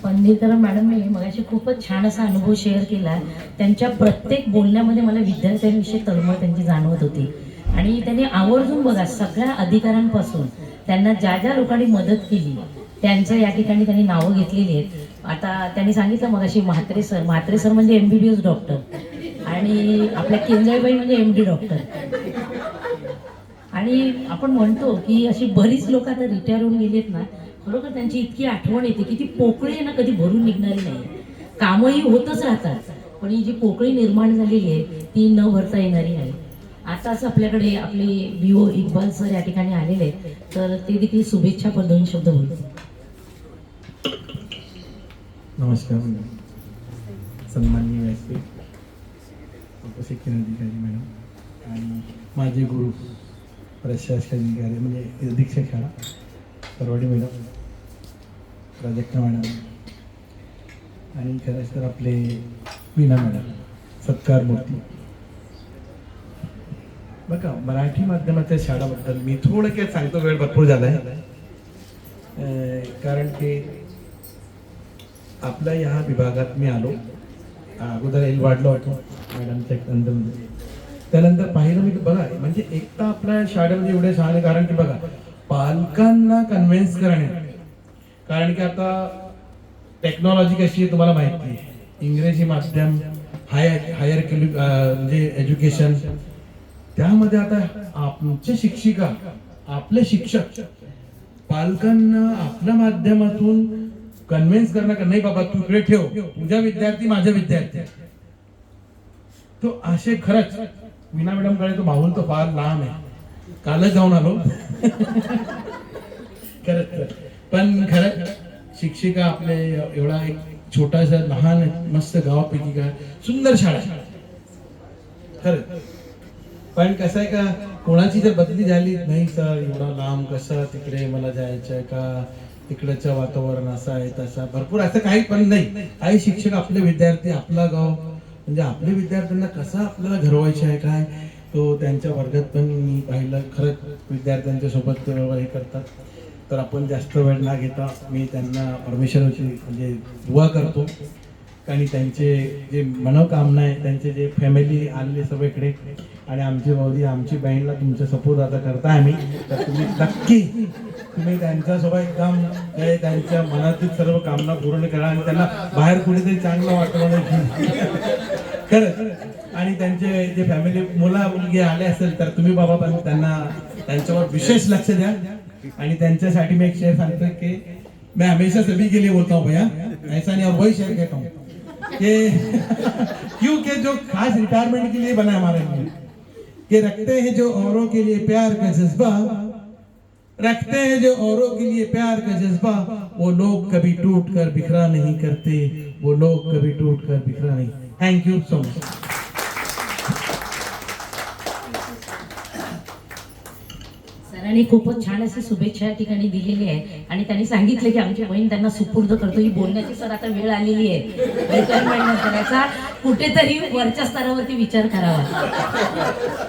पंढरीकर मॅडमने मगाशी खूपच छान असा अनुभव शेअर केला. त्यांच्या प्रत्येक बोलण्यामध्ये मला विद्यार्थ्यांविषयी तळमळ त्यांची जाणवत होती. आणि त्यांनी आवर्जून बघा सगळ्या अधिकाऱ्यांपासून त्यांना ज्या ज्या लोकांनी मदत केली त्यांचं या ठिकाणी त्यांनी नावं घेतलेली आहेत. आता त्यांनी सांगितलं मगाशी म्हात्रे सर म्हणजे MBBS डॉक्टर आणि आपल्या केंजळबाई म्हणजे MD डॉक्टर. आणि आपण म्हणतो की अशी बरीच लोक आता रिटायर होऊन गेलीत ना, खरोखर त्यांची इतकी आठवण येते की ती पोकळी आहे ना कधी भरून निघणारी नाही. कामही होतच राहतात पण ही जी पोकळी निर्माण झालेली आहे ती न भरता येणारी नाही. आताच आपल्याकडे आपले BO इक्बाल सर या ठिकाणी आलेले आहेत, तर ते देखील शुभेच्छा दोन शब्द बोलतील. नमस्कार सन्माननीय व्यासपीठ, उपशिक्षण अधिकारी मॅडम आणि माझे गुरु प्रशासक अधिकारी म्हणजे अधीक्षक शाळा परवाडी मॅडम, प्राजक्ता मॅडम आणि खरंच तर आपले वीणा मॅडम, सत्कार मूर्ती. बघा मराठी माध्यमाच्या शाळाबद्दल मी थोडं काय सांगतो, वेळ भरपूर झाला आहे. कारण की आपल्या ह्या विभागात मी आलो अगोदर वाढलो होतो मॅडमच्या अंदरमध्ये, त्यानंतर पाहिलं मी बघा म्हणजे एकटा आपल्या शाळेमध्ये एवढे शाळे, कारण की बघा पालकांना कन्व्हिन्स करणे, कारण की आता टेक्नॉलॉजी कशी आहे तुम्हाला माहिती आहे. इंग्रजी माध्यम हायर म्हणजे एज्युकेशन, त्यामध्ये आता आमचे शिक्षिका आपले शिक्षक पालकांना आपल्या माध्यमातून कन्व्हिन्स करणं का नाही बाबा तू इकडे ठेव, तुझा विद्यार्थी माझा विद्यार्थी. तो असे खरंच वीणा मॅडम कडे तो माहोल तो फार लांब आहे, कालच जाऊन आलो खरंच. पण खरंच शिक्षिका आपले एवढा एक छोटासा लहान मस्त गावापैकी का सुंदर शाळा खरंच. पण कसं आहे का कोणाची जर बदली झाली नाही सर एवढा लांब कसं तिकडे मला जायचंय का, तिकडचं वातावरण असं आहे तसं भरपूर असं काही पण नाही. काही शिक्षक आपले विद्यार्थी आपला गाव म्हणजे आपल्या विद्यार्थ्यांना कसं आपल्याला घडवायचं आहे काय, तो त्यांच्या वर्गात पण मी पाहिलं खरंच विद्यार्थ्यांच्या सोबत हे करतात. तर आपण जास्त वेळ न घेता मी त्यांना परमेश्वराची म्हणजे दुआ करतो आणि त्यांचे जे मनोकामना आहे त्यांचे जे फॅमिली आलेले सगळीकडे आणि आमची भाऊजी आमची बहीणला तुमचा सपोर्ट आता करताय आम्ही, तर तुम्ही नक्की तुम्ही त्यांच्यासोबत एकदम त्यांच्या मनातील सर्व कामना पूर्ण करा आणि त्यांना बाहेर कुठेतरी चांगलं वाटवणं खरंच. आणि त्यांचे जे फॅमिली मुला मुलगी आले असेल तर तुम्ही बाबा पण त्यांना त्यांच्यावर विशेष लक्ष द्या. आणि त्यांच्यासाठी मैं एक शेर सांगतो कि मैं हमेशा सभी के लिए बोलता हूँ भैया, ऐसा नहीं, और वही शेर कहता हूँ कि क्योंकि जो खास रिटायरमेंट के लिए बना है हमारे लिए कि रखते हैं जो औरों के लिए प्यार का जज्बा, रखते हैं जो औरों के लिए प्यार का जज्बा, वो लोग कभी टूट कर बिखरा नहीं करते, वो लोग कभी टूट कर बिखरा नहीं. Thank you so much. सरांनी खूपच छान अशी शुभेच्छा या ठिकाणी दिलेली आहे आणि त्यांनी सांगितलं की आमची बहीण त्यांना सुपूर्द करतो. ही बोलण्याची सर आता वेळ आलेली आहे, रिटायरमेंट नंतर याचा कुठेतरी वरच्या स्तरावरती विचार करावा.